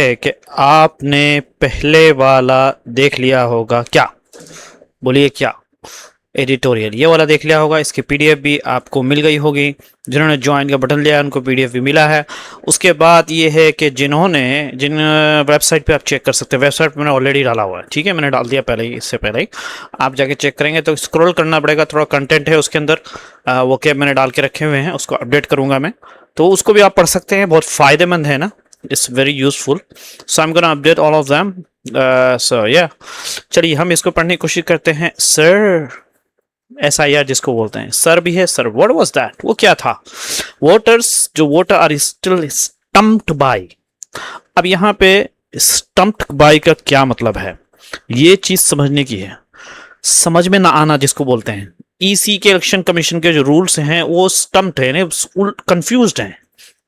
है कि आपने पहले वाला देख लिया होगा क्या? बोलिए क्या? एडिटोरियल ये वाला देख लिया होगा। इसकी पीडीएफ भी आपको मिल गई होगी। जिन्होंने ज्वाइन का बटन लिया है उनको पीडीएफ भी मिला है। उसके बाद ये है कि जिन वेबसाइट पे आप चेक कर सकते हैं, वेबसाइट पे मैंने ऑलरेडी डाला हुआ है, ठीक है, मैंने डाल दिया पहले ही, इससे पहले ही आप जाके चेक करेंगे तो स्क्रॉल करना पड़ेगा, थोड़ा कंटेंट है उसके अंदर। वो कैब मैंने डाल के रखे हुए हैं, उसको अपडेट करूंगा मैं, तो उसको भी आप पढ़ सकते हैं, बहुत फायदेमंद है ना, it's very useful. So I am gonna update all of them. So या चलिए हम इसको पढ़ने की कोशिश करते हैं। सर, SIR जिसको बोलते हैं, सर भी है सर। What was that? वो क्या था? वोटर्स, जो voter are still stumped by. अब यहाँ पे स्टम्प्ड बाय का क्या मतलब है, ये चीज समझने की है। समझ में ना आना जिसको बोलते हैं, EC के इलेक्शन कमीशन के जो रूल्स हैं वो स्टम्प्ड है, कंफ्यूज्ड हैं,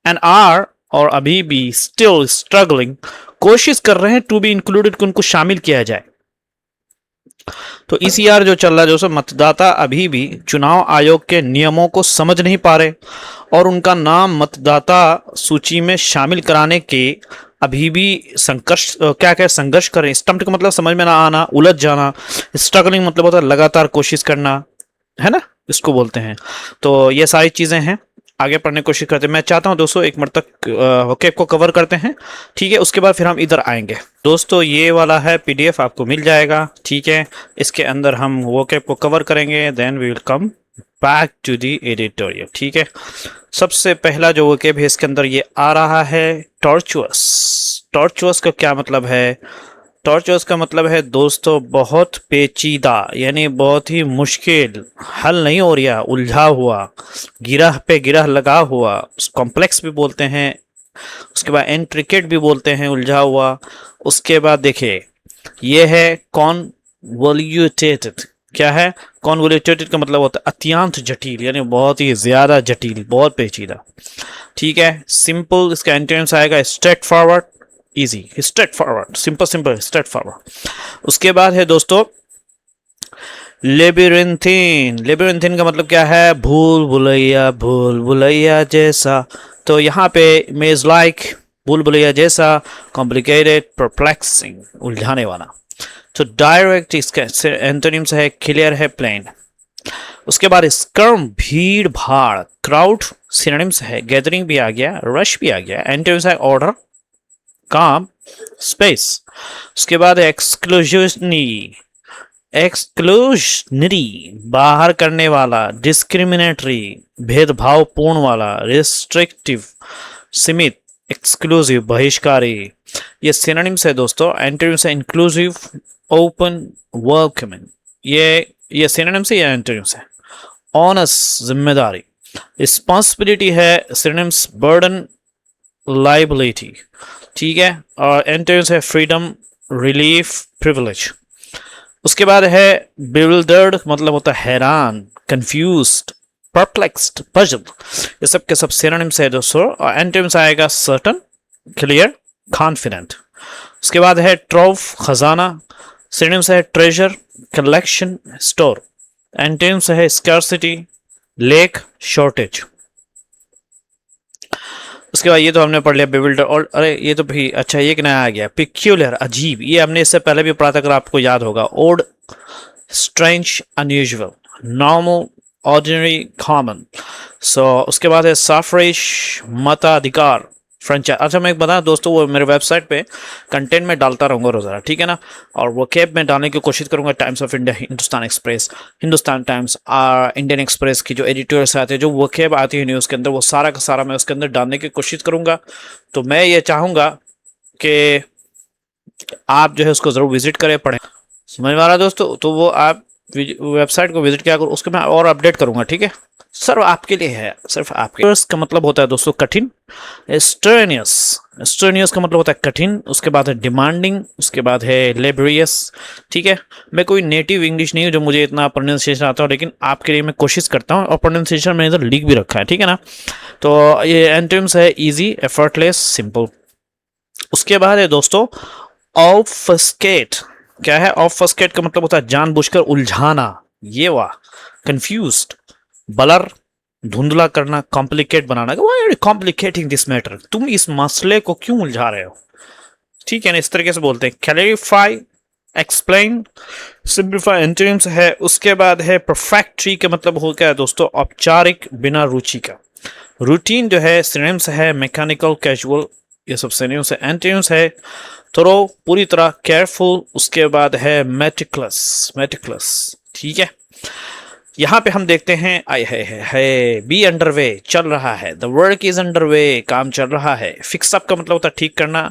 एंड आर, और अभी भी स्टिल स्ट्रगलिंग, कोशिश कर रहे हैं टू बी इंक्लूडेड, उनको शामिल किया जाए। तो ECR जो चल रहा है, जो सब मतदाता अभी भी चुनाव आयोग के नियमों को समझ नहीं पा रहे और उनका नाम मतदाता सूची में शामिल कराने के अभी भी संघर्ष करें। स्टम्प्ड का मतलब समझ में ना आना, उलझ जाना। स्ट्रगलिंग मतलब होता है लगातार कोशिश करना, है ना, इसको बोलते हैं। तो ये सारी चीजें हैं, आगे पढ़ने की कोशिश करते हैं। मैं चाहता हूं दोस्तों एक मिनट तक वोकैब को कवर करते हैं, ठीक है, उसके बाद फिर हम इधर आएंगे। दोस्तों ये वाला है PDF, आपको मिल जाएगा, ठीक है, इसके अंदर हम वोकैब को कवर करेंगे, then we will come back to the editorial, ठीक है। सबसे पहला जो वोकैब है इसके अंदर ये आ रहा है, टॉर्चुअस। टॉर्चुअस का क्या मतलब है? टॉर्चुअस का मतलब है दोस्तों बहुत पेचीदा, यानी बहुत ही मुश्किल, हल नहीं हो रहा, उलझा हुआ, गिरह पे गिरह लगा हुआ, कॉम्प्लेक्स भी बोलते हैं, उसके बाद इंट्रिकेट भी बोलते हैं, उलझा हुआ। उसके बाद देखिए ये है कॉन्वोल्यूटेटेड। क्या है? कॉन्वोल्यूटेटेड का मतलब होता है अत्यंत जटिल, यानी बहुत ही ज्यादा जटिल, बहुत पेचीदा, ठीक है। सिंपल, इसका एंटोनिम्स आएगा straight forward, easy, straight forward, simple simple, straight forward. उसके बाद है दोस्तों लेबिरिंथिन। लेबिरिंथिन का मतलब क्या है? भूल भुलैया, भूल भुलैया जैसा। तो यहाँ पे मेज लाइक, भूल भुलैया जैसा, कॉम्प्लिकेटेड, परप्लेक्सिंग, उलझाने वाला। तो डायरेक्ट इसका एंटोनिम्स है क्लियर है, प्लेन। उसके बाद स्कर्म, भीड़ भाड़, क्राउड सिनोनिम्स है, गैदरिंग भी आ गया, रश भी आ गया। एंटोनिम्स है ऑर्डर, काम, स्पेस। उसके बाद एक्सक्लूजनरी, एक्सक्लूजनरी बाहर करने वाला, डिस्क्रिमिनेटरी भेदभावपूर्ण वाला, रिस्ट्रिक्टिव सीमित, एक्सक्लूसिव बहिष्कारी। ये सिनोनिम्स है दोस्तों। एंटोनिम्स है इंक्लूसिव, ओपन, वेलकमिंग। ये सिनोनिम्स है या एंटोनिम्स है? ऑनस, जिम्मेदारी। रिस्पॉन्सिबिलिटी है सिनोनिम्स, बर्डन, लाइबिलिटी, ठीक है। और एंटोनिम्स है फ्रीडम, रिलीफ, प्रिविलेज। उसके बाद है bewildered, मतलब होता है हैरान, कंफ्यूज्ड, परप्लेक्स्ड, पजल्ड। ये सब के सब सिनोनिम्स है दोस्तों। और एंटोनिम्स आएगा सर्टन, क्लियर, कॉन्फिडेंट। उसके बाद है ट्रोव, खजाना। सिनोनिम्स है ट्रेजर, कलेक्शन, स्टोर। एंटोनिम्स है स्कार्सिटी, लेक, शॉर्टेज। उसके बाद ये तो हमने पढ़ लिया bewildered। और अरे ये तो भी अच्छा, ये नया आ गया, peculiar, अजीब। ये हमने इससे पहले भी पढ़ा था, अगर आपको याद होगा। odd, strange, unusual, normal, ordinary, common। सो उसके बाद है suffrage, मताधिकार, फ्रेंचाइज। अच्छा मैं एक बता दोस्तों, वो मेरे वेबसाइट पे कंटेंट में डालता रहूंगा रोजाना, ठीक है ना। और वो कैब में डालने की कोशिश करूंगा। Times of India, Hindustan express, Hindustan times, Indian express की जो एडिटोर्स आते हैं, जो वो कैब आती है न्यूज़ के अंदर, वो सारा का सारा मैं उसके अंदर डालने की कोशिश करूंगा। तो मैं ये चाहूंगा कि आप जो है उसको जरूर विजिट करें, पढ़ें। समझ में आ रहा है दोस्तों? तो वो आप वेबसाइट को विजिट किया करो, उसको मैं और अपडेट करूंगा, ठीक है। सिर्फ आपके लिए है, सिर्फ आपके। का मतलब होता है दोस्तों कठिन, स्ट्रेनियस। स्ट्रेनियस का मतलब होता है कठिन। उसके बाद है डिमांडिंग, उसके बाद है लेबरियस, ठीक है। मैं कोई नेटिव इंग्लिश नहीं हूँ जो मुझे इतना प्रोनाउंसिएशन आता है, लेकिन आपके लिए मैं कोशिश करता हूँ, और प्रोनाउंसिएशन मैंने इधर लिख भी रखा है, ठीक है ना। तो ये एंटोनिम्स है इजी, एफर्टलेस, सिंपल। उसके बाद है दोस्तों ऑब्फस्केट। क्या है? ऑब्फस्केट का मतलब होता है जानबूझकर उलझाना, ये वाह। कंफ्यूज्ड, ब्लर, धुंधला करना, कॉम्प्लिकेट बनाना। Why are you complicating this matter? तुम इस मसले को क्यों उलझा रहे हो? ठीक है ना, इस तरीके से बोलते हैं। क्लैरिफाई, एक्सप्लेन, सिंप्लीफाई एंटोनिम्स है। उसके बाद है परफेक्टरी का मतलब हो गया दोस्तों औपचारिक, बिना रुचि का। रूटीन जो है सिनोनिम्स है, मैकेनिकल, कैजुअल, ये सब सिनोनिम्स है। एंटोनिम्स है थोरो, पूरी तरह, केयरफुल। उसके बाद है मेटिकुलस, मेटिकुलस, ठीक है। यहाँ पे हम देखते हैं आई है बी अंडरवे, चल रहा है। द वर्क इज अंडरवे, काम चल रहा है। फिक्स अप का मतलब होता है ठीक करना।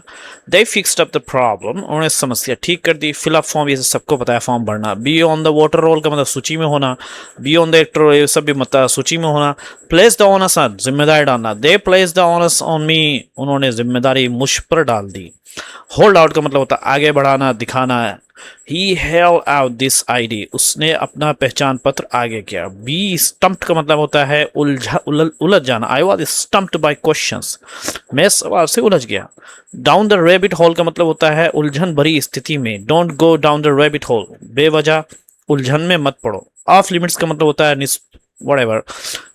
दे फिक्स्ड अप द प्रॉब्लम, उन्होंने समस्या ठीक कर दी। फिल अप फॉर्म, ये सबको पता है, फॉर्म भरना। Be on the voter roll का मतलब सूची में होना। Be on the actor roll, ये सब भी मतलब सूची में होना। प्लेस द ऑनस ऑन, जिम्मेदारी डालना। दे place the ons on me, उन्होंने जिम्मेदारी मुझ पर डाल दी। होल्ड आउट का मतलब होता है आगे बढ़ाना, दिखाना। He held out this ID, उसने अपना पहचान पत्र आगे किया। Be stumped का मतलब होता है उलझ जाना। I was stumped by questions, मैं सवाल से उलझ गया। Down the rabbit hole का मतलब होता है उलझन भरी स्थिति में। Don't go down the rabbit hole, बेवजह उलझन में मत पड़ो। Off limits का मतलब होता है whatever,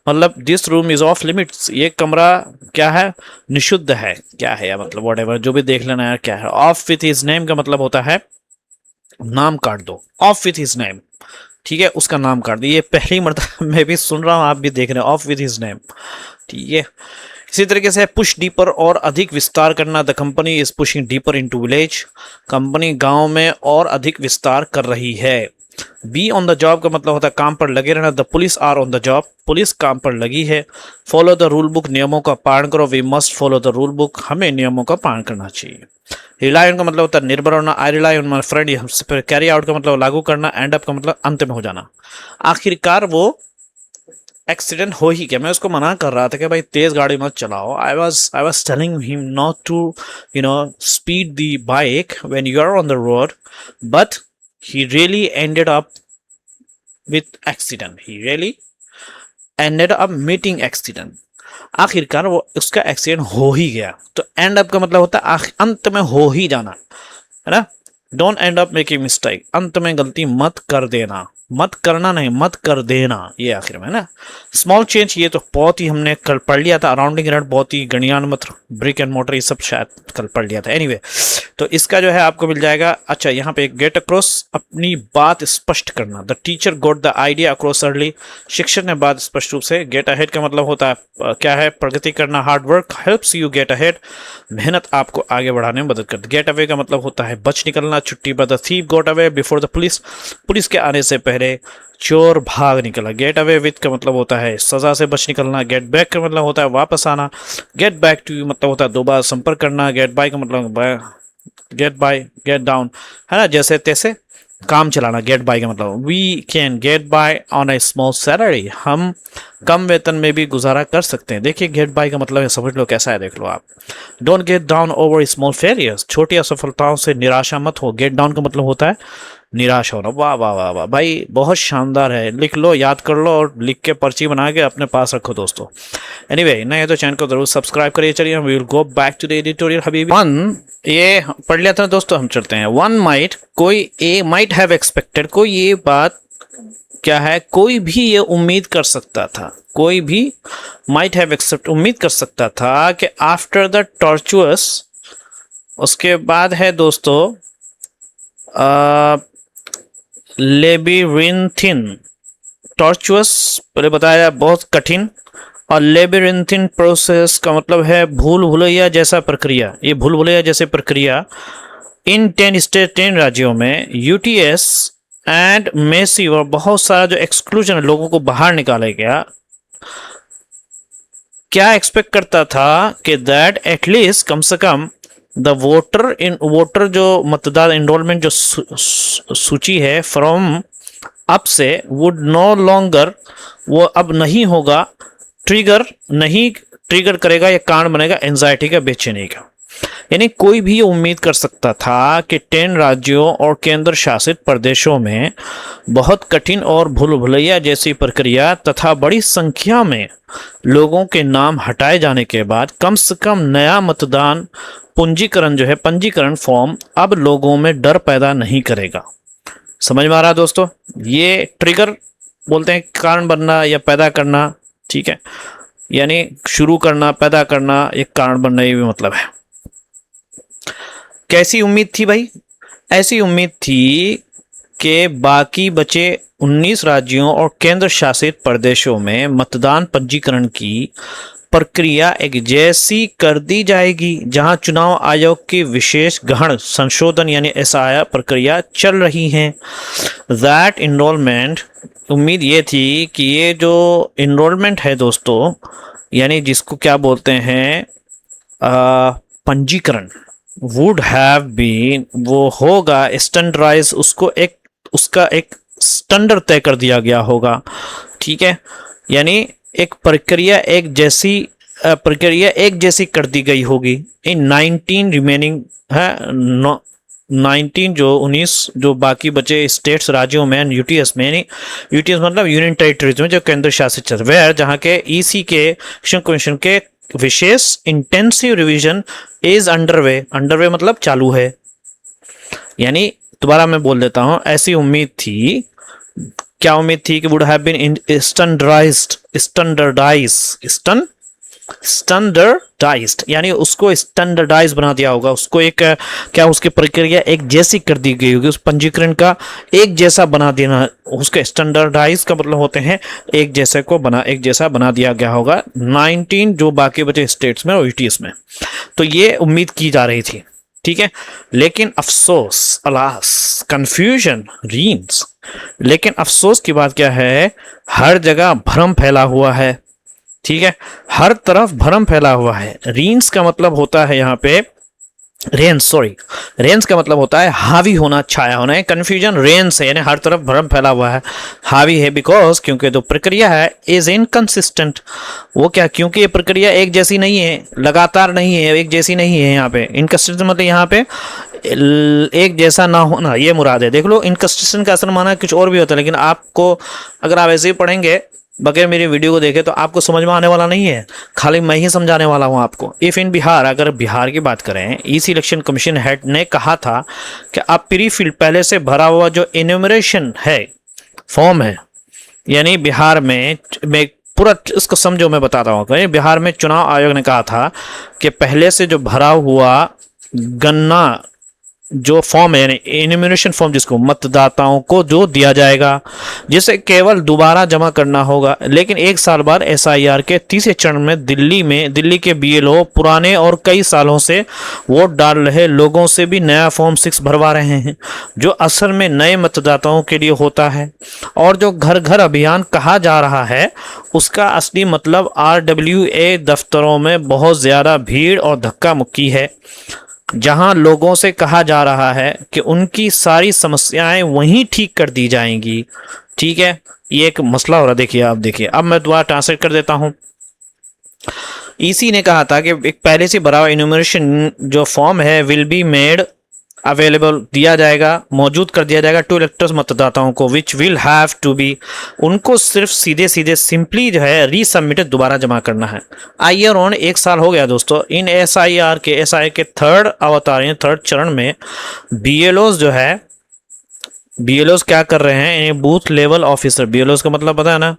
मतलब this room is of limits, ये कमरा क्या है, निषुद्ध है। क्या है या मतलब whatever, जो भी देख लेना है क्या है। ऑफ विथ हिज नेम का मतलब होता है नाम काट दो। ऑफ विथ हिज नेम, ठीक है, उसका नाम काट दो। ये पहली मर्तबा मैं भी सुन रहा हूँ, आप भी देख रहे हैं, ऑफ विथ हिज नेम, ठीक है। इसी तरीके से पुश डीपर, और अधिक विस्तार करना। The company is pushing deeper into village, company गांव में और अधिक विस्तार कर रही है। बी ऑन द जॉब का मतलब होता है काम पर लगे रहना। The police are on the job, police काम पर लगी है। फॉलो द रूल बुक, नियमों का पालन करो। We must follow the rule book, हमें नियमों का पालन करना चाहिए। रिलाई ऑन का मतलब होता है निर्भर होना। I rely on my friend, हमसे पर। कैरी आउट का मतलब लागू करना। एंड अप का मतलब अंत में हो जाना। आखिरकार वो एक्सीडेंट हो ही गया। मैं उसको मना कर रहा था कि भाई तेज गाड़ी मत चलाओ। I was telling him not to speed the bike when you are on the road, but he really ended up with accident, he really ended up meeting accident। आखिरकार वो उसका एक्सीडेंट हो ही गया। तो एंड अप का मतलब होता है अंत में हो ही जाना, है ना। Don't and up making mistake, अंत में गलती मत कर देना। मत करना नहीं, मत कर देना, ये आखिर में ना। स्मॉल चेंज, ये तो बहुत ही हमने कल पढ़ लिया था। अराउंडिंग एरर बहुत ही गणियान मत, ब्रिक एंड मोटर, ये सब शायद कल पढ़ लिया था। एनीवे तो इसका जो है आपको मिल जाएगा। अच्छा, यहाँ पे गेट अक्रॉस, अपनी बात स्पष्ट करना। The teacher goat the idea across early, शिक्षक ने बात स्पष्ट रूप से। गेट अहेड का मतलब होता है क्या है, प्रगति करना। Hard work helps you get ahead, मेहनत आपको आगे बढ़ाने में मदद करती। गेट अवे का मतलब होता है बच निकलना, छुट्टी पर। The thief got away before the police, police के आने से पहले चोर भाग निकला। गेट अवे विथ का मतलब होता है सजा से बच निकलना। गेट बैक का मतलब होता है वापस आना। गेट बैक टू मतलब होता है दोबारा संपर्क करना। गेट बाय का मतलब गेट बाय, गेट डाउन, है ना, जैसे तैसे काम चलाना। गेट बाय का मतलब we can get by on a small salary, हम कम वेतन में भी गुजारा कर सकते हैं। देखिए गेट बाय का मतलब है, समझ लो कैसा है, देख लो आप। Don't get down over small failures, छोटी असफलताओं से निराशा मत हो। गेट डाउन का मतलब होता है निराश होना। वाह वाह वाह वाह भाई, बहुत शानदार है। लिख लो, याद कर लो, और लिख के पर्ची बना के अपने पास रखो दोस्तों। एनीवे नहीं तो चैनल को जरूर सब्सक्राइब करिए। चलिए हम will go back to the editorial हबीबी। वन, ये पढ़ लिया था दोस्तों, हम चलते हैं। वन माइट, कोई ए माइट हैव एक्सपेक्टेड, कोई ये बात क्या है, कोई भी ये उम्मीद कर सकता था। कोई भी माइट हैव एक्सेप्ट, उम्मीद कर सकता था कि आफ्टर द टॉर्चुअस, उसके बाद है दोस्तों लेबिरिंथिन। टॉर्चुअस पहले बताया बहुत कठिन, और लेबिरिंथिन प्रोसेस का मतलब है भूल भुलैया जैसा प्रक्रिया। ये भूल भुलैया जैसे प्रक्रिया इन 10 स्टेट, 10 राज्यों में। यूटीएस एंड मेसी, और बहुत सारा जो एक्सक्लूजन है, लोगों को बाहर निकाला गया। क्या एक्सपेक्ट करता था कि दैट एटलीस्ट, कम से कम, द वोटर जो मतदार एनरोलमेंट जो सूची है फ्रॉम अब से, वुड नो लॉन्गर, वो अब नहीं होगा ट्रिगर करेगा या कारण बनेगा एंजाइटी का, बेचैनी का। यानी कोई भी उम्मीद कर सकता था कि 10 राज्यों और केंद्र शासित प्रदेशों में बहुत कठिन और भूल भुलैया जैसी प्रक्रिया तथा बड़ी संख्या में लोगों के नाम हटाए जाने के बाद कम से कम नया मतदान पंजीकरण जो है, पंजीकरण फॉर्म अब लोगों में डर पैदा नहीं करेगा। समझ में आ रहा दोस्तों? ये ट्रिगर बोलते हैं, कारण बनना या पैदा करना, ठीक है, यानी शुरू करना, पैदा करना, एक कारण बनना, ये भी मतलब है। कैसी उम्मीद थी भाई? ऐसी उम्मीद थी कि बाकी बचे 19 राज्यों और केंद्र शासित प्रदेशों में मतदान पंजीकरण की प्रक्रिया एक जैसी कर दी जाएगी, जहां चुनाव आयोग की विशेष गहन संशोधन यानी एसआईआर प्रक्रिया चल रही है। दैट इनरोलमेंट, उम्मीद ये थी कि ये जो इनरोलमेंट है दोस्तों, यानी जिसको क्या बोलते हैं पंजीकरण, वुड हैव बीन, वो होगा स्टैंडर्डाइज, उसका एक स्टैंडर्ड तय कर दिया गया होगा। ठीक है, यानी एक प्रक्रिया एक जैसी कर दी गई होगी। इन 19 रिमेनिंग है 19 जो 19 जो बाकी बचे स्टेट्स राज्यों में यूटीएस में, यानी यूटीएस मतलब यूनियन टेरिटरीज में जो केंद्र शासित क्षेत्र, वह जहां के ईसी के कमीशन के विशेष इंटेंसिव रिवीजन इज अंडरवे मतलब चालू है। यानी दोबारा मैं बोल देता हूं, ऐसी उम्मीद थी, क्या उम्मीद थी कि वुड हैव बीन स्टैंडर्डाइज्ड, यानी उसको स्टैंडर्डाइज बना दिया होगा, उसको एक क्या उसकी प्रक्रिया एक जैसी कर दी गई होगी, उस पंजीकरण का एक जैसा बना देना। उसके स्टैंडर्डाइज का मतलब होते हैं एक जैसा बना दिया गया होगा 19 जो बाकी बचे स्टेट्स में और यूटीएस में। तो ये उम्मीद की जा रही थी। ठीक है, लेकिन अफसोस, अलास, कंफ्यूजन रीन्स, लेकिन अफसोस की बात क्या है, हर जगह भ्रम फैला हुआ है। ठीक है, हर तरफ भ्रम फैला हुआ है। रीन्स का मतलब होता है यहाँ पे रेंस का मतलब होता है हावी होना, छाया होना है। कंफ्यूजन रेंस है, यानी हर तरफ भ्रम फैला हुआ है, हावी है, बिकॉज क्योंकि जो प्रक्रिया है इज इनकंसिस्टेंट। वो क्या, क्योंकि ये प्रक्रिया एक जैसी नहीं है, लगातार नहीं है, एक जैसी नहीं है। यहाँ पे इनकंसिस्टेंट मतलब यहाँ पे एक जैसा ना होना, ये मुराद है। देख लो, इनकंसिस्टेंट का असल माना कुछ और भी होता है, लेकिन आपको अगर आप ऐसे ही पढ़ेंगे बगैर मेरी वीडियो को देखे तो आपको समझ में आने वाला नहीं है, खाली मैं ही समझाने वाला हूं आपको। इफ इन बिहार, अगर बिहार की बात करें, ईसी इलेक्शन कमीशन हेड ने कहा था कि आप प्री फील्ड पहले से भरा हुआ जो इन्यूमरेशन है फॉर्म है, यानी बिहार में पूरा इसको समझो, मैं बताता हूँ। बिहार में चुनाव आयोग ने कहा था कि पहले से जो भरा हुआ गन्ना जो फॉर्म है, यानी इन्यूमरेशन फॉर्म, जिसको मतदाताओं को जो दिया जाएगा, जिसे केवल दोबारा जमा करना होगा। लेकिन एक साल बाद एसआईआर के तीसरे चरण में दिल्ली के बीएलओ पुराने और कई सालों से वोट डाल रहे लोगों से भी नया फॉर्म 6 भरवा रहे हैं, जो असल में नए मतदाताओं के लिए होता है। और जो घर घर अभियान कहा जा रहा है, उसका असली मतलब RWA दफ्तरों में बहुत ज़्यादा भीड़ और धक्का मुक्की है, जहां लोगों से कहा जा रहा है कि उनकी सारी समस्याएं वहीं ठीक कर दी जाएंगी। ठीक है, ये एक मसला हो रहा है। देखिए, अब मैं दोबारा ट्रांसलेट कर देता हूं। ईसी ने कहा था कि एक पहले से भरा हुआ इन्यूमरेशन जो फॉर्म है विल बी मेड अवेलेबल, दिया जाएगा, मौजूद कर दिया जाएगा टू इलेक्टर्स, मतदाताओं को, which will have to be, उनको सिर्फ सीधे सिंपली जो है रीसबमिटेड, दोबारा जमा करना है। आइए ऑन 1 साल हो गया दोस्तों इन एसआईआर के थर्ड अवतार, थर्ड चरण में बीएलओज जो है, बीएलओज क्या कर रहे हैं, बूथ लेवल ऑफिसर, बीएलओज का मतलब पता है ना,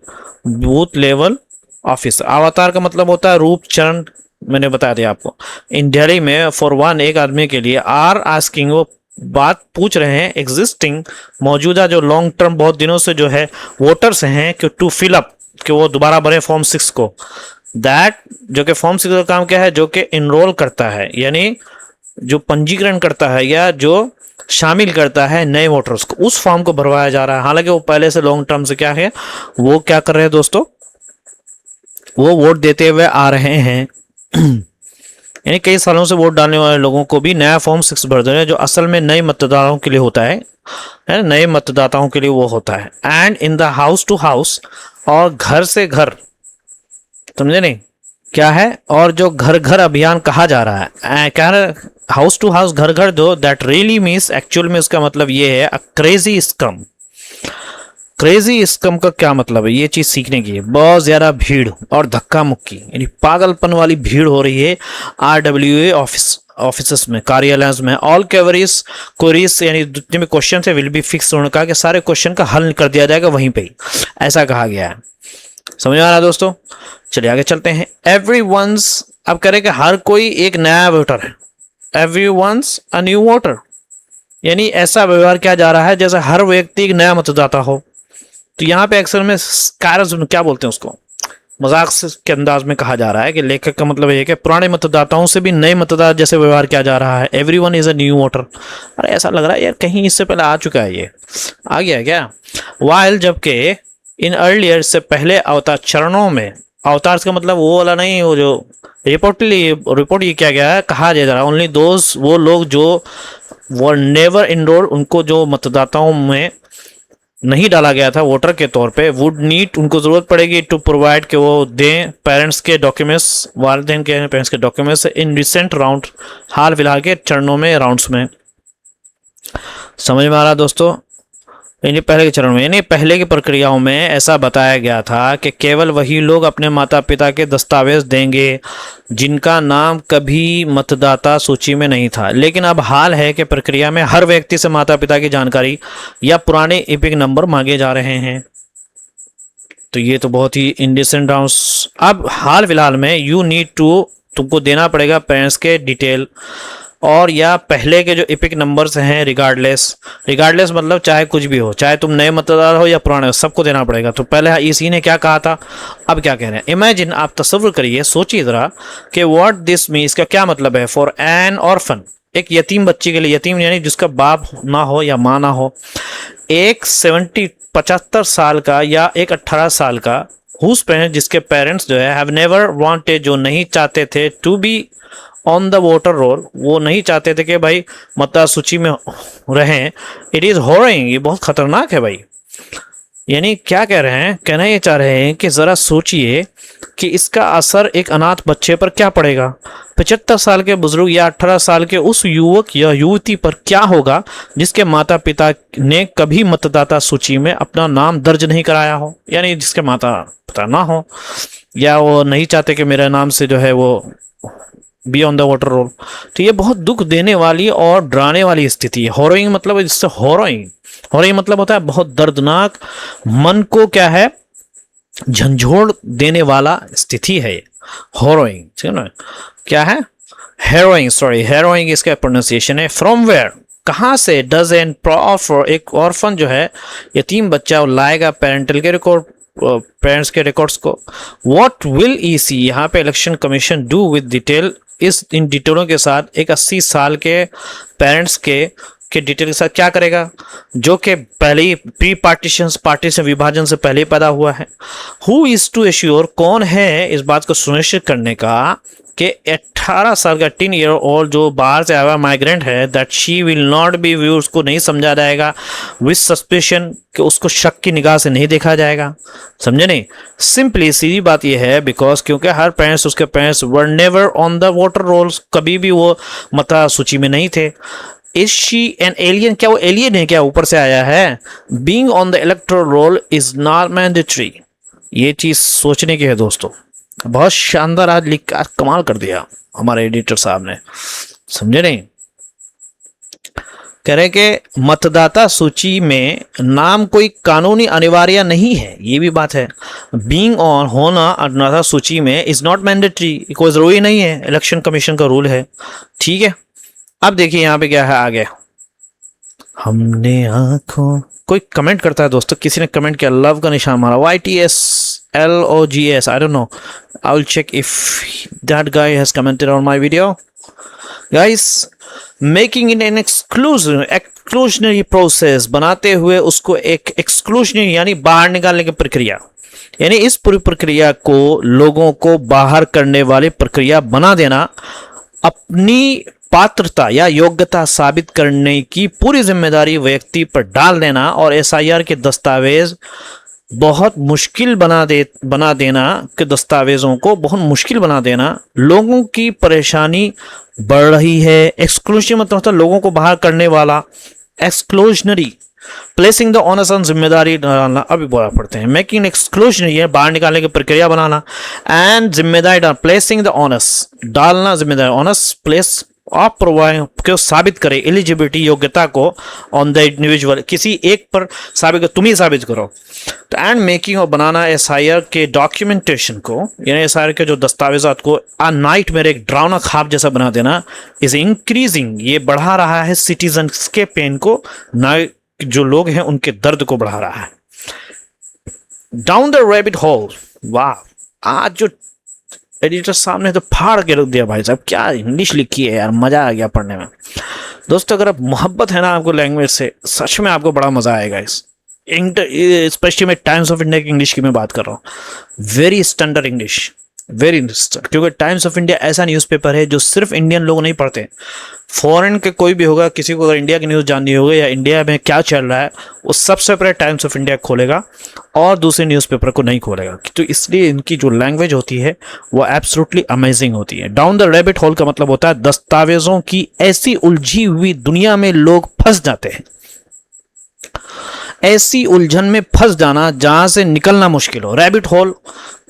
बूथ लेवल ऑफिसर। अवतार का मतलब होता है रूप, चरण, मैंने बता दिया आपको। इन दिल्ली में फॉर वन, एक आदमी के लिए, आर आस्किंग, वो बात पूछ रहे हैं, एग्जिस्टिंग, मौजूदा जो लॉन्ग टर्म बहुत दिनों से जो है वोटर्स हैं, कि टू फिल अप, कि वो दोबारा भरे फॉर्म 6 को। दैट, जो कि फॉर्म 6 का काम क्या है, जो कि इनरोल करता है, यानी जो पंजीकरण करता है या जो शामिल करता है नए वोटर्स को, उस फॉर्म को भरवाया जा रहा है। हालांकि वो पहले से लॉन्ग टर्म से क्या है, वो क्या कर रहे हैं दोस्तों, वो वोट देते हुए आ रहे हैं यानी कई सालों से वोट डालने वाले लोगों को भी नया फॉर्म 6 भर देना है, जो असल में नए मतदाताओं के लिए होता है, नए मतदाताओं के लिए वो होता है। And in the house to house, और घर से घर, समझे नहीं क्या है, और जो घर घर अभियान कहा जा रहा है, क्या हाउस टू हाउस, घर घर दो, दैट रियली मीन्स, एक्चुअल में इसका मतलब ये है a crazy scum. Crazy scum का क्या मतलब है, ये चीज सीखने की है। बहुत ज्यादा भीड़ और धक्का मुक्की, यानी पागलपन वाली भीड़ हो रही है RWA ऑफिस में, कार्यालय में। ऑल क्वेरीज यानी जितने भी क्वेश्चन है विल बी फिक्स, उन्होंने कहा कि सारे क्वेश्चन का हल कर दिया जाएगा वहीं पे ही, ऐसा कहा गया है। समझ में आ रहा है दोस्तों? चलिए आगे चलते हैं। एवरीवन्स, अब कह रहे कि हर कोई एक नया वोटर है, everyone's a new voter, यानी ऐसा व्यवहार किया जा रहा है जैसे हर व्यक्ति एक नया मतदाता हो। तो यहाँ पे अक्सर में क्या बोलते हैं उसको, मजाक के अंदाज में कहा जा रहा है कि लेखक का मतलब ये है कि पुराने मतदाताओं से भी नए मतदाता जैसे व्यवहार किया जा रहा है। Everyone is a new voter. अरे ऐसा लग रहा है यार कहीं इससे पहले आ चुका है, ये आ गया क्या। वाइल, जबकि इन अर्लियर, से पहले अवतार चरणों में, अवतार का मतलब वो वाला नहीं, वो जो रिपोर्ट ये क्या गया है, कहा जा रहा है ओनली दोज, वो लोग जो वर नेवर इनरोल, उनको जो मतदाताओं में नहीं डाला गया था वोटर के तौर पे, वुड नीड, उनको जरूरत पड़ेगी टू प्रोवाइड के वो दें पेरेंट्स के डॉक्यूमेंट्स, वालिदैन के पेरेंट्स के डॉक्यूमेंट्स इन रिसेंट राउंड, हाल फिलहाल के चरणों में, राउंड्स में। समझ में आ रहा दोस्तों, यानी पहले के चरण में, यानी पहले की प्रक्रियाओं में ऐसा बताया गया था कि केवल वही लोग अपने माता पिता के दस्तावेज देंगे जिनका नाम कभी मतदाता सूची में नहीं था। लेकिन अब हाल है कि प्रक्रिया में हर व्यक्ति से माता पिता की जानकारी या पुराने इपिक नंबर मांगे जा रहे हैं। तो ये तो बहुत ही इंडिसेंट राउंड्स। अब हाल फिलहाल में यू नीड टू, तुमको देना पड़ेगा पेरेंट्स के डिटेल और या पहले के जो इपिक नंबर्स हैं, रिगार्डलेस मतलब चाहे कुछ भी हो, चाहे तुम नए मतदाता हो या पुराने हो, सबको देना पड़ेगा। तो पहले इसी ने क्या कहा था, अब क्या कह रहे हैं। इमेजिन, आप तस्वीर करिए, सोचिए ज़रा कि व्हाट दिस मीन, इसका क्या मतलब है। फॉर एन ऑर्फन, एक यतीम बच्ची के लिए, यतीम यानी जिसका बाप ना हो या माँ ना हो, एक 75 साल का या एक 18 साल का, हुज पेरेंट्स, जिसके पेरेंट्स जो है हैव नेवर वांटेड, जो नहीं चाहते थे, to be on the voter roll, वो नहीं चाहते थे कि भाई मतदाता सूची में रहें। इट इज़ हॉरिंग, ये बहुत खतरनाक है भाई। यानी क्या कह रहे हैं, कहना ये चाह रहे हैं कि ज़रा सोचिए कि इसका असर एक अनाथ बच्चे पर क्या पड़ेगा। 75 साल के बुजुर्ग या 18 साल के उस युवक या युवती पर क्या होगा जिसके माता पिता ने कभी मतदाता सूची में अपना नाम दर्ज नहीं कराया हो, यानी जिसके माता पिता ना हो या वो नहीं चाहते कि मेरे नाम से जो है वो be on the voter roll. तो ये बहुत दुख देने वाली और डराने वाली स्थिति है। हॉरोइंग मतलब इससे हॉरोइंग मतलब होता है बहुत दर्दनाक, मन को क्या है, झंझोड़ देने वाला स्थिति है ये हॉरोइंग, ठीक है ना। क्या है, हेरोइंग, हेरोइंग इसका प्रोनाउंसिएशन है। फ्रॉम वेयर, कहाँ से, डज एन प्रॉफर, एक ऑर्फन जो है यतीम बच्चा, वो लाएगा पेरेंटल के रिकॉर्ड, पेरेंट्स के रिकॉर्ड्स को। व्हाट विल ईसी, यहाँ पे election commission do with detail, इन डिटेलों के साथ एक 80 साल के पेरेंट्स के डिटेल के साथ क्या करेगा, जो कि पहले ही प्री पार्टीशन विभाजन से पहले पैदा हुआ है। हु इज टू एश्योर, कौन है इस बात को सुनिश्चित करने का कि 18 साल का 10 ईयर ओल्ड जो बाहर से आया हुआ माइग्रेंट है, that she will not be view, उसको नहीं समझा जाएगा विथ सस्पिशन, कि उसको शक की निगाह से नहीं देखा जाएगा। समझे नहीं, सिंपली सीधी बात यह है, बिकॉज क्योंकि हर पेरेंट्स, उसके parents were never on the voter rolls, कभी भी वो मतदाता सूची में नहीं थे। इज शी एन एलियन, क्या वो एलियन है, क्या ऊपर से आया है। Being on the electoral roll is not mandatory, ये चीज सोचने की है दोस्तों। बहुत शानदार आज लिख कर कमाल कर दिया हमारे एडिटर साहब ने, समझे नहीं। कह रहे कि मतदाता सूची में नाम कोई कानूनी अनिवार्य नहीं है, ये भी बात है। बीइंग ऑन, होना मतदाता सूची में इज नॉट मैंडेटरी, कोई जरूरी नहीं है, इलेक्शन कमीशन का रूल है, ठीक है। अब देखिए यहाँ पे क्या है आगे, हमने आंखों, कोई कमेंट करता है दोस्तों, किसी ने कमेंट किया, लव का निशान मारा, YTSLOGS, I don't know, I'll check if that guy has commented on my video. Guys, making it an exclusionary process, बनाते हुए उसको एक exclusionary यानी बाहर निकालने की प्रक्रिया, यानी इस पूरी प्रक्रिया को लोगों को बाहर करने वाली प्रक्रिया बना देना, अपनी पात्रता या योग्यता साबित करने की पूरी जिम्मेदारी व्यक्ति पर डाल देना और SIR के दस्तावेज बहुत मुश्किल बना देना, कि दस्तावेजों को बहुत मुश्किल बना देना। लोगों की परेशानी बढ़ रही है। एक्सक्लूसिव मतलब लोगों को बाहर करने वाला, exclusionary, placing the ons on, जिम्मेदारी डालना, अभी बोला पढ़ते हैं। मेकिंग एक्सक्लूजनरी है बाहर निकालने की प्रक्रिया बनाना, एंड जिम्मेदारी डाल, प्लेसिंग द ऑनस, डालना जिम्मेदारी, ऑनस प्लेस आप को साबित करे एलिजिबिलिटी, योग्यता को ऑन द इंडिविजुअल, किसी एक पर साबित, तुम ही साबित करो। तो एंड मेकिंग और बनाना एसआईआर के डॉक्यूमेंटेशन को, यानी एसआईआर के जो दस्तावेजात को आ नाइट मेरे एक ड्राउना ख्वाब जैसा बना देना, इज इंक्रीजिंग, ये बढ़ा रहा है सिटीजन्स के पेन को, ना जो लोग हैं उनके दर्द को बढ़ा रहा है। डाउन द रैबिट होल, वाह, आज जो एडिटर साहब ने तो फाड़ के रख दिया भाई साहब, क्या इंग्लिश लिखी है यार, मजा आ गया पढ़ने में। दोस्तों अगर अब मोहब्बत है ना आपको लैंग्वेज से, सच में आपको बड़ा मजा आएगा इस स्पेशली मैं टाइम्स ऑफ इंडिया की इंग्लिश की मैं बात कर रहा हूँ। Very standard English, very interesting, क्योंकि टाइम्स ऑफ इंडिया ऐसा न्यूज़पेपर है जो सिर्फ इंडियन लोग नहीं पढ़ते, फॉरेन के कोई भी होगा, किसी को अगर इंडिया की न्यूज़ जाननी होगी या इंडिया में क्या चल रहा है, वो सबसे पहले टाइम्स ऑफ इंडिया खोलेगा और दूसरे न्यूज़पेपर को नहीं खोलेगा। तो इसलिए इनकी जो लैंग्वेज होती है वो एब्सोल्युटली अमेजिंग होती है। डाउन द रैबिट होल का मतलब होता है दस्तावेजों की ऐसी उलझी हुई दुनिया में लोग फंस जाते हैं, ऐसी उलझन में फंस जाना जहां से निकलना मुश्किल हो। रैबिट होल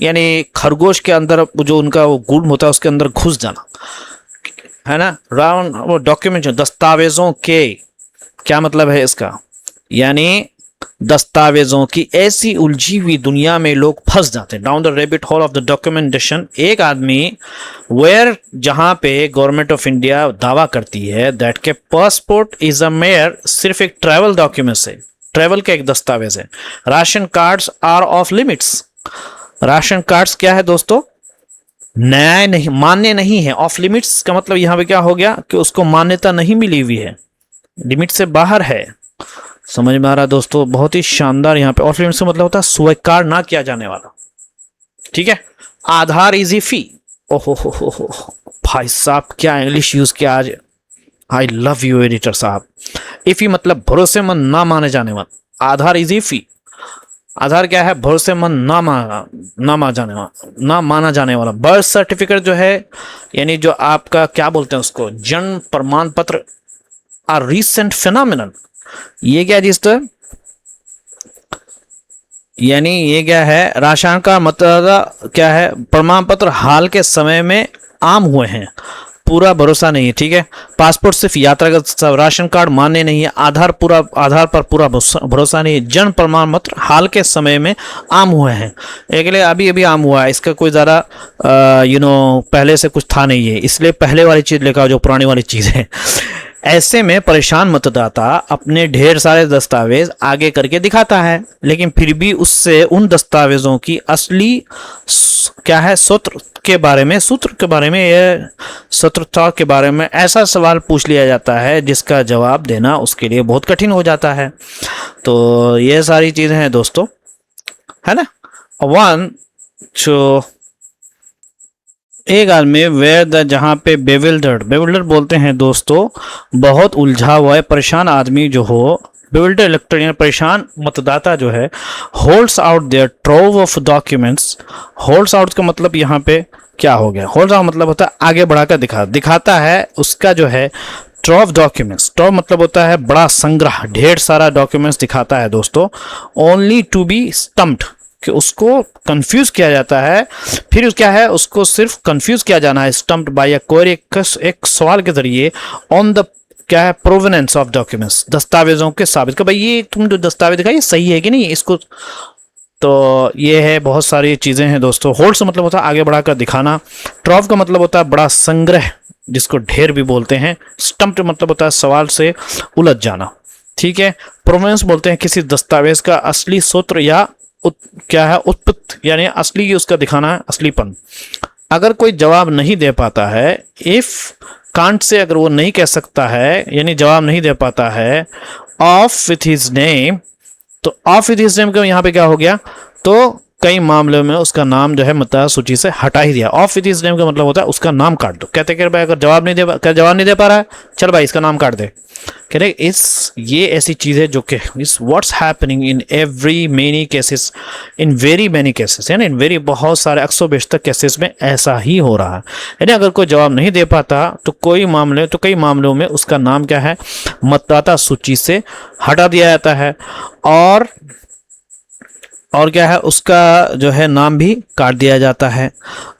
यानी खरगोश के अंदर जो उनका वो गुड़ होता है उसके अंदर घुस जाना, है ना। राउंड वो डॉक्यूमेंट, दस्तावेजों के क्या मतलब है इसका, यानी दस्तावेजों की ऐसी उलझी हुई दुनिया में लोग फंस जाते हैं। Down the rabbit hole of the documentation, एक आदमी वेयर, जहां पे गवर्नमेंट ऑफ इंडिया दावा करती है दैट के पासपोर्ट इज अ मेयर, सिर्फ एक ट्रैवल डॉक्यूमेंट है, ट्रैवल का एक दस्तावेज है। Ration cards are off limits, ration cards क्या है दोस्तों, न्याय नहीं, मान्य नहीं है। ऑफ लिमिट्स का मतलब यहां पे क्या हो गया कि उसको मान्यता नहीं मिली हुई है, लिमिट से बाहर है। समझ में आ रहा है दोस्तों, बहुत ही शानदार। यहाँ पे ऑफ लिमिट्स का मतलब होता है स्वीकार ना किया जाने वाला, ठीक है। आधार इजी फी, ओहो हो भाई साहब क्या इंग्लिश यूज किया आज, आई लव यू एडिटर साहब। इफी मतलब भरोसेमंद ना माने जाने वाला, आधार इजी फी, आधार क्या है, भरोसेमंद ना माना जाने वाला। बर्थ सर्टिफिकेट जो है, यानी जो आपका क्या बोलते हैं उसको, जन्म प्रमाण पत्र, आ रीसेंट फिनोमिनन, ये क्या रजिस्टर, यानी ये क्या है, राशन का मतलब क्या है, प्रमाण पत्र हाल के समय में आम हुए हैं, पूरा भरोसा नहीं है, ठीक है। पासपोर्ट सिर्फ यात्रागत, राशन कार्ड मान्य नहीं है, आधार पर पूरा भरोसा नहीं है। जन्म प्रमाण पत्र हाल के समय में आम हुए हैं, एक लिए अभी अभी आम हुआ है, इसका कोई ज़्यादा पहले से कुछ था नहीं है, इसलिए पहले वाली चीज़ लेकर जो पुरानी वाली चीज़ है। ऐसे में परेशान मतदाता अपने ढेर सारे दस्तावेज आगे करके दिखाता है, लेकिन फिर भी उससे उन दस्तावेजों की असली क्या है, सूत्र के बारे में या सूत्रता के बारे में ऐसा सवाल पूछ लिया जाता है जिसका जवाब देना उसके लिए बहुत कठिन हो जाता है। तो ये सारी चीज़ें हैं दोस्तों, है ना। वन जो एक आदमी वेयर द, जहाँ पे बेविल्डर्ड बोलते हैं दोस्तों, बहुत उलझा हुआ है, परेशान आदमी जो हो, बेविल्डर्ड इलेक्टर यानी परेशान मतदाता जो है, holds out their trove of documents. Holds out का मतलब यहाँ पे क्या हो गया, होल्ड्स आउट मतलब होता है आगे बढ़ाकर दिखाता है उसका जो है ट्रोव डॉक्यूमेंट्स। ट्रोव मतलब होता है बड़ा संग्रह, ढेर सारा डॉक्यूमेंट्स दिखाता है दोस्तों। ओनली टू बी स्टम्प्ड, कि उसको कंफ्यूज किया जाता है, फिर क्या है, उसको सिर्फ कंफ्यूज किया जाना है, स्टम्प्ड बाय अ क्वेरी, एक सवाल के जरिए, ऑन द क्या है, प्रोवेनेंस ऑफ डॉक्यूमेंट्स, दस्तावेजों के साबित कि भाई ये तुम जो दस्तावेज दिखाई सही है कि नहीं इसको। तो ये है, बहुत सारी चीज़ें हैं दोस्तों। होल्ड से मतलब होता है आगे बढ़ाकर दिखाना, ट्रॉव का मतलब होता है बड़ा संग्रह जिसको ढेर भी बोलते हैं, स्टम्प्ड मतलब होता है सवाल से उलझ जाना, ठीक है। प्रोवेनेंस बोलते हैं किसी दस्तावेज का असली सूत्र या क्या है, उत्पत्ति, यानी असली उसका दिखाना है, असलीपन। अगर कोई जवाब नहीं दे पाता है, इफ कांट से अगर वो नहीं कह सकता है, यानी जवाब नहीं दे पाता है, ऑफ विथ हिज नेम, तो ऑफ विथ हिज नेम का यहाँ पे क्या हो गया, तो कई मामलों में उसका नाम जो है मतदाता सूची से हटा ही दिया। ऑफ विथ हिज नेम का मतलब होता है उसका नाम काट दो। कहते कि भाई अगर जवाब नहीं दे पा रहा है, चल भाई इसका नाम काट दे। कह रहे ये ऐसी चीज़ है जो कि इस what's happening in every many cases, in very many cases, है ना, इन वेरी बहुत सारे 100 केसेस में ऐसा ही हो रहा है। यानी अगर कोई जवाब नहीं दे पाता तो कई मामलों में उसका नाम क्या है, मतदाता सूची से हटा दिया जाता है, और क्या है, उसका जो है नाम भी काट दिया जाता है।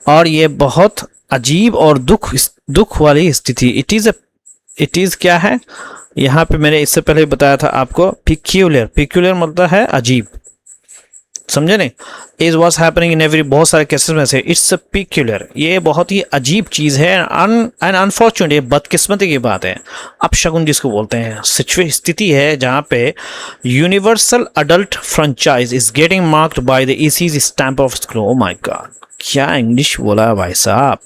और ये बहुत अजीब और दुख वाली स्थिति। इट इज क्या है, यहाँ पे मैंने इससे पहले बताया था आपको, पिक्यूलियर। पिक्यूलियर मतलब है अजीब, समझे नहीं। Is was happening in every, बहुत सारे केसेस में से इट्स अ पिक्यूलियर, ये बहुत ही अजीब चीज़ है। एंड अनफॉर्चुनेट, ये बदकिस्मती की बात है, अपशगुन जिसको बोलते हैं, स्थिति है जहाँ पे universal adult franchise is getting marked by the EC's stamp of school. Oh my god, क्या इंग्लिश बोला है भाई साहब,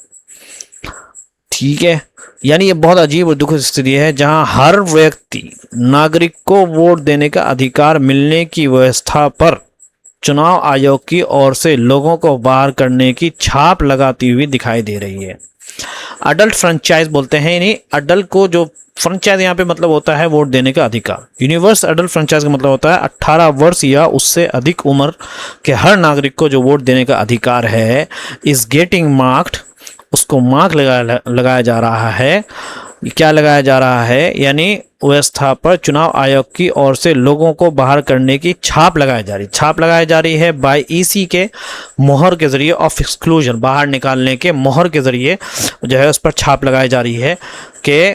ठीक है। यानी ये बहुत अजीब और दुखद स्थिति है जहां हर व्यक्ति नागरिक को वोट देने का अधिकार मिलने की व्यवस्था पर चुनाव आयोग की ओर से लोगों को बाहर करने की छाप लगाती हुई दिखाई दे रही है। अडल्ट फ्रेंचाइज बोलते हैं इन्हीं अडल्ट को, जो फ्रेंचाइज यहाँ पे मतलब होता है वोट देने का अधिकार। यूनिवर्स अडल्ट फ्रेंचाइज का मतलब होता है 18 वर्ष या उससे अधिक उम्र के हर नागरिक को जो वोट देने का अधिकार है, इज गेटिंग मार्क्ड, उसको मार्क लगाया जा रहा है। क्या लगाया जा रहा है, यानी व्यवस्था पर चुनाव आयोग की ओर से लोगों को बाहर करने की छाप लगाई जा रही है बाय ईसी के मोहर के जरिए ऑफ एक्सक्लूजन, बाहर निकालने के मोहर के जरिए जो है उस पर छाप लगाई जा रही है कि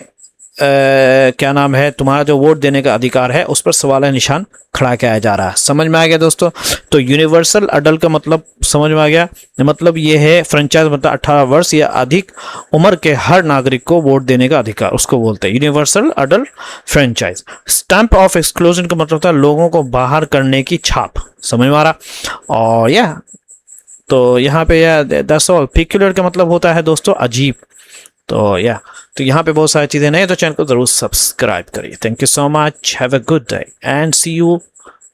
क्या नाम है, तुम्हारा जो वोट देने का अधिकार है उस पर सवाल निशान खड़ा किया जा रहा है। समझ में आ गया दोस्तों। तो यूनिवर्सल अडल्ट का मतलब समझ में आ गया, मतलब ये है फ्रेंचाइज मतलब 18 वर्ष या अधिक उम्र के हर नागरिक को वोट देने का अधिकार, उसको बोलते हैं universal adult franchise. Stamp of exclusion का मतलब था लोगों को बाहर करने की छाप, समझ में आ रहा। और या तो यहाँ पे या दैट्स ऑल। पिक्यूलियर का मतलब होता है दोस्तों अजीब। तो या तो यहाँ पे बहुत सारी चीज़ें नहीं, तो चैनल को ज़रूर सब्सक्राइब करिए। Thank you so much, have a good day and see you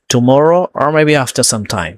tomorrow or maybe after some time.